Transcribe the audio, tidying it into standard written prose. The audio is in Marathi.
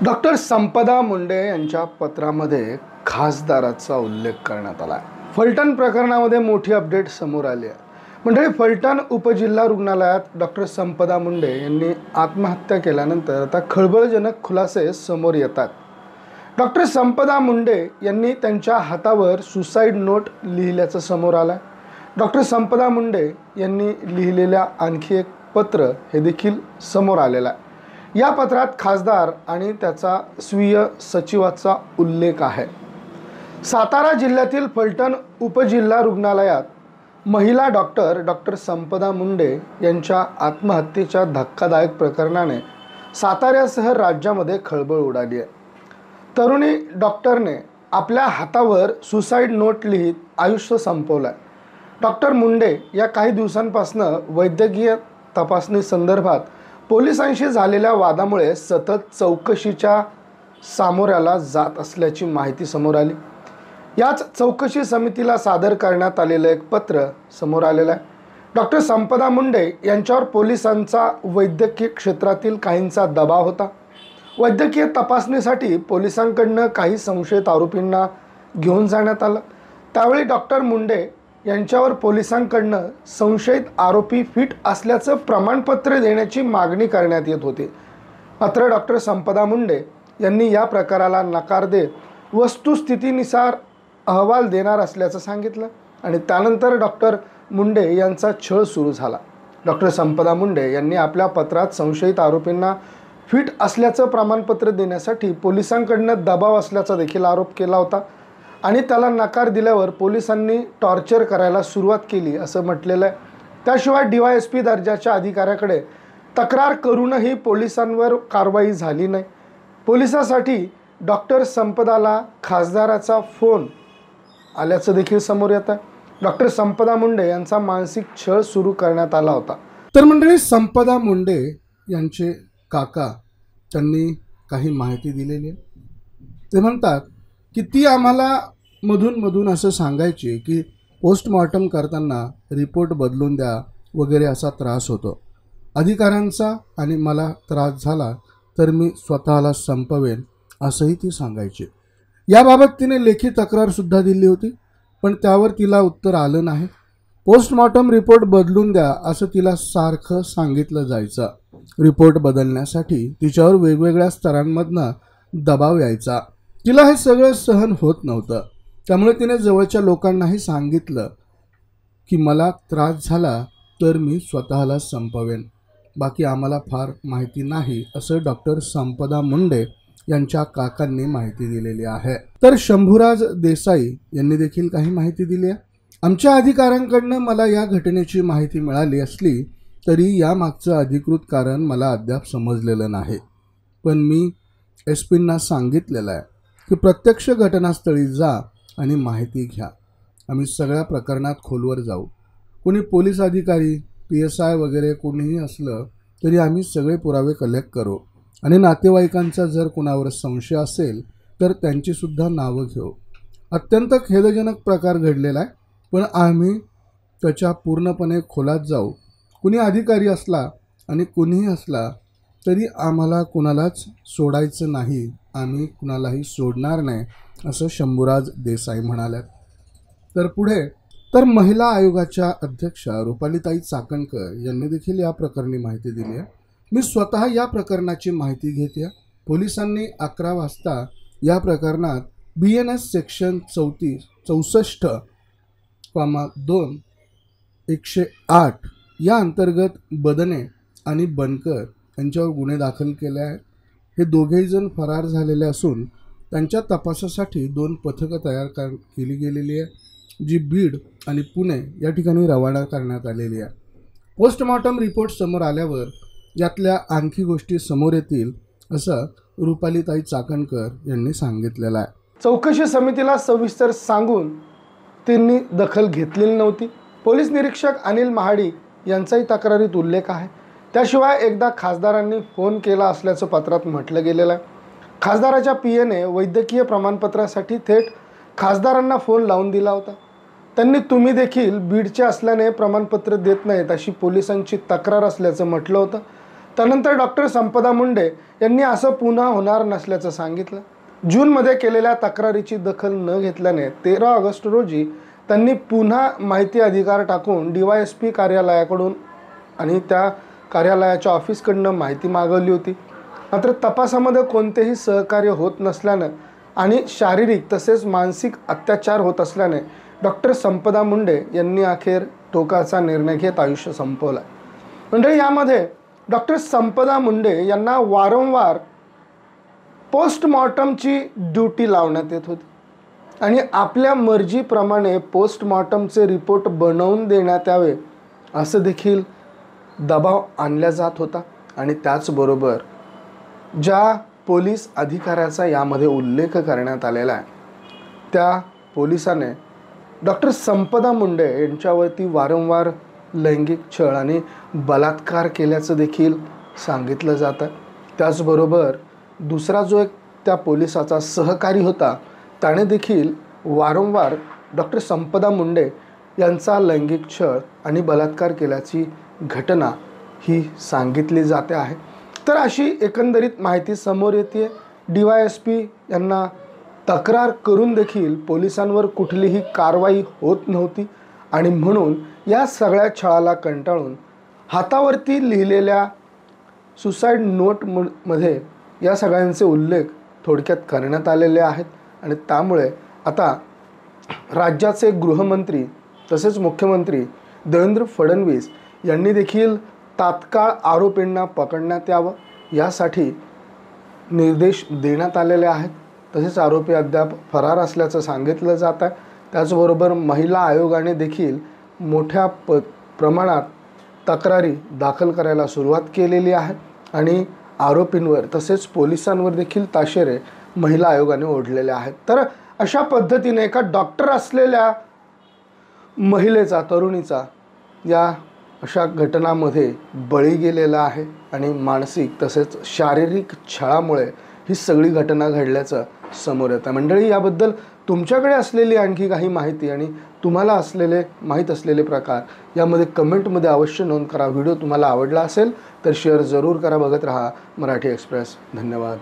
डॉक्टर संपदा मुंडे यांच्या पत्रामध्ये खासदाराचा उल्लेख करण्यात आला आहे। फलटण प्रकरणामध्ये मोठी अपडेट समोर आली आहे। मंडळी, फलटण उपजिल्हा रुग्णालयात डॉक्टर संपदा मुंडे यांनी आत्महत्या केल्यानंतर आता खळबळजनक खुलासे समोर येतात। डॉक्टर संपदा मुंडे यांनी त्यांच्या हातावर सुसाईड नोट लिहिल्याचं समोर आलं। डॉक्टर संपदा मुंडे यांनी लिहिलेल्या आणखी एक पत्र हे देखील समोर आलेलं आहे। या पत्रात खासदार आणि त्याचा स्वीय सचिवाचा उल्लेख आहे। सातारा जिल्ह्यातील फलटण उपजिल्हा रुग्णालयात महिला डॉक्टर संपदा मुंडे यांच्या आत्महत्येच्या धक्कादायक प्रकरणाने साताऱ्यासह राज्यामध्ये खळबळ उडाली आहे। तरुणी डॉक्टरने आपल्या हातावर सुसाईड नोट लिहित आयुष्य संपवलं आहे। डॉक्टर मुंडे या काही दिवसांपासून वैद्यकीय तपासणी संदर्भात पोलिसांशी झालेल्या वादामुळे सतत चौकशीच्या सामोऱ्याला जात असल्याची माहिती समोर आली। याच चौकशी समितीला सादर करण्यात आलेलं एक पत्र समोर आलेलं आहे। डॉक्टर संपदा मुंडे यांच्यावर पोलिसांचा वैद्यकीय क्षेत्रातील काहींचा दबाव होता। वैद्यकीय तपासणीसाठी पोलिसांकडून काही संशयित आरोपींना घेऊन जाण्यात आलं। त्यावेळी डॉक्टर मुंडे यांच्यावर पोलिसांकडून संशयित आरोपी फिट असल्याचं प्रमाणपत्र देण्याची मागणी करण्यात येत होती। मात्र डॉक्टर संपदा मुंडे यांनी या प्रकाराला नकार देत वस्तुस्थितीनुसार अहवाल देणार असल्याचं सांगितलं आणि त्यानंतर डॉक्टर मुंडे यांचा छळ सुरू झाला। डॉक्टर संपदा मुंडे यांनी आपल्या पत्रात संशयित आरोपींना फिट असल्याचं प्रमाणपत्र देण्यासाठी पोलिसांकडून दबाव असल्याचा देखील आरोप केला होता आणि त्याला नकार दिल्यावर पोलिसांनी टॉर्चर करायला सुरुवात केली असं म्हटलेलं आहे। त्याशिवाय DYSP दर्जाच्या अधिकाऱ्याकडे तक्रार करूनही पोलिसांवर कारवाई झाली नाही। पोलिसांसाठी डॉक्टर संपदाला खासदाराचा फोन आल्याचं देखील समोर येतं आहे। डॉक्टर संपदा मुंडे यांचा मानसिक छळ सुरू करण्यात आला होता। तर मंडळी, संपदा मुंडे यांचे काका त्यांनी काही माहिती दिलेली आहे। ते म्हणतात की ती आम्हाला मधून असं सांगायची की पोस्टमॉर्टम करताना रिपोर्ट बदलून द्या वगैरे असा त्रास होतो अधिकाऱ्यांचा आणि मला त्रास झाला तर मी स्वतःला संपवेन असंही ती सांगायची। याबाबत तिने लेखी तक्रारसुद्धा दिली होती, पण त्यावर तिला उत्तर आलं नाही। पोस्टमॉर्टम रिपोर्ट बदलून द्या असं तिला सारखं सांगितलं जायचं। रिपोर्ट बदलण्यासाठी तिच्यावर वेगवेगळ्या स्तरांमधनं दबाव यायचा। तिला हे सगळं सहन होत नव्हतं, त्यामुळे तिने जवळच्या लोकांनाही सांगितलं की मला त्रास झाला तर मी स्वतःला संपवेन, बाकी आम्हाला फार माहिती नाही असं डॉक्टर संपदा मुंडे यांच्या काकांनी माहिती दिलेली आहे। तर शंभूराज देसाई यांनी देखील काही माहिती दिली आहे। आमच्या अधिकाऱ्यांकडनं मला या घटनेची माहिती मिळाली असली तरी यामागचं अधिकृत कारण मला अद्याप समजलेलं नाही, पण मी SP-ना सांगितलेलं आहे की प्रत्यक्ष घटनास्थळी जा आणि माहिती घ्या। आम्ही सगळ्या प्रकरणात खोलवर जाऊ। कोणी पोलीस अधिकारी PSI वगैरे कोणीही असलं तरी आम्ही सगळे पुरावे कलेक्ट करू आणि नातेवाईकांचा जर कोणावर संशय असेल तर त्यांचीसुद्धा नावं घेऊ। अत्यंत खेदजनक प्रकार घडलेला आहे, पण आम्ही त्याच्या पूर्णपणे खोलात जाऊ। कुणी अधिकारी असला आणि कुणीही असला तरी आम्हाला कुणालाच सोडायचं नाही, आम्ही कुणालाही सोडणार नाही असं शंभूराज देसाई म्हणाले। तर पुढे महिला आयोगाच्या अध्यक्षा रुपालीताई चाकणकर यांनी देखील या प्रकरणी माहिती दिली आहे। मी स्वतः या प्रकरणाची माहिती घेते। पोलिसांनी 11 वाजता या प्रकरणात BNS सेक्शन 64.2 108 या अंतर्गत बदने आणि बनकर यांच्यावर गुन्हे दाखल केले आहेत। हे दोघेही जण फरार झालेले असून त्यांच्या तपासासाठी 2 पथकं तयार केली गेलेली आहे, जी बीड आणि पुणे या ठिकाणी रवाना करण्यात आलेली आहे। पोस्टमॉर्टम रिपोर्ट समोर आल्यावर यातल्या आणखी गोष्टी समोर येतील असं रुपालीताई चाकणकर यांनी सांगितलेलं आहे। चौकशी समितीला सविस्तर सांगून त्यांनी दखल घेतलेली नव्हती। पोलीस निरीक्षक अनिल महाडी यांचाही तक्रारीत उल्लेख आहे। त्याशिवाय एकदा खासदारांनी फोन केला असल्याचं पत्रात म्हटलं गेलेलं आहे। खासदाराच्या PAने वैद्यकीय प्रमाणपत्रासाठी थेट खासदारांना फोन लावून दिला होता। त्यांनी तुम्ही देखील बीडचे असल्याने प्रमाणपत्र देत नाहीत अशी पोलिसांची तक्रार असल्याचं म्हटलं होतं। त्यानंतर डॉक्टर संपदा मुंडे यांनी असं पुन्हा होणार नसल्याचं सांगितलं. जूनमध्ये केलेल्या तक्रारीची दखल न घेतल्याने 13 ऑगस्ट रोजी त्यांनी पुन्हा माहिती अधिकार टाकून DYSP कार्यालयाकडून आणि त्या कार्यालयाच्या ऑफिसकडनं माहिती मागवली होती. मात्र तपासामध्ये कोणतेही सहकार्य होत नसल्यानं आणि शारीरिक तसेच मानसिक अत्याचार होत असल्याने डॉक्टर संपदा मुंडे यांनी अखेर टोकाचा निर्णय घेत आयुष्य संपवलं. म्हणजे यामध्ये डॉक्टर संपदा मुंडे यांना वारंवार पोस्टमॉर्टमची ड्युटी लावण्यात येत होती आणि आपल्या मर्जीप्रमाणे पोस्टमॉर्टमचे रिपोर्ट बनवून देण्यात यावे असं देखील दबाव आणला जात होता. आणि त्याचबरोबर ज्या पोलीस अधिकाऱ्याचा यामध्ये उल्लेख करण्यात आलेला आहे त्या पोलिसाने डॉक्टर संपदा मुंडे यांच्यावरती वारंवार लैंगिक छळ आणि बलात्कार केल्याचं देखील सांगितलं जातं. त्याचबरोबर दुसरा जो एक त्या पोलिसाचा सहकारी होता त्याने देखील वारंवार डॉक्टर संपदा मुंडे यांचा लैंगिक छळ आणि बलात्कार केल्याची घटना ही सांगितली जाते आहे. तर अशी एकंदरीत माहिती समोर येते. DYSP यांना तक्रार करून देखील पोलिसांवर कुठलीही कारवाई होत नव्हती आणि म्हणून या सगळ्या छळाला कंटाळून हातावरती लिहिलेल्या सुसाईड नोटमध्ये या सगळ्यांचे उल्लेख थोडक्यात करण्यात आलेले आहेत. आणि त्यामुळे आता राज्याचे गृहमंत्री तसेच मुख्यमंत्री देवेंद्र फडणवीस यांनी देखील तात्काळ आरोपींना पकडण्यात यावं यासाठी निर्देश देण्यात आलेले आहेत. तसेच आरोपी अद्याप फरार असल्याचं सांगितलं जात आहे. त्याचबरोबर महिला आयोगाने देखील मोठ्या प्रमाणात तक्रारी दाखल करायला सुरुवात केलेली आहे आणि आरोपींवर तसेच पोलिसांवर देखील ताशेरे महिला आयोगाने ओढलेले आहेत. तर अशा पद्धतीने एका डॉक्टर असलेल्या महिलेचा तरुणीचा या अशा घटनांमध्ये बळी गेलेला आहे आणि मानसिक तसेच शारीरिक छळामुळे ही सगळी घटना घडल्याचं समोर येतं. मंडळी, याबद्दल तुमच्याकडे असलेली आणखी काही माहिती आणि तुम्हाला माहीत असलेले प्रकार यामध्ये कमेंटमध्ये अवश्य नोंद करा. व्हिडिओ तुम्हाला आवडला असेल तर शेअर जरूर करा. बघत रहा मराठी एक्सप्रेस. धन्यवाद.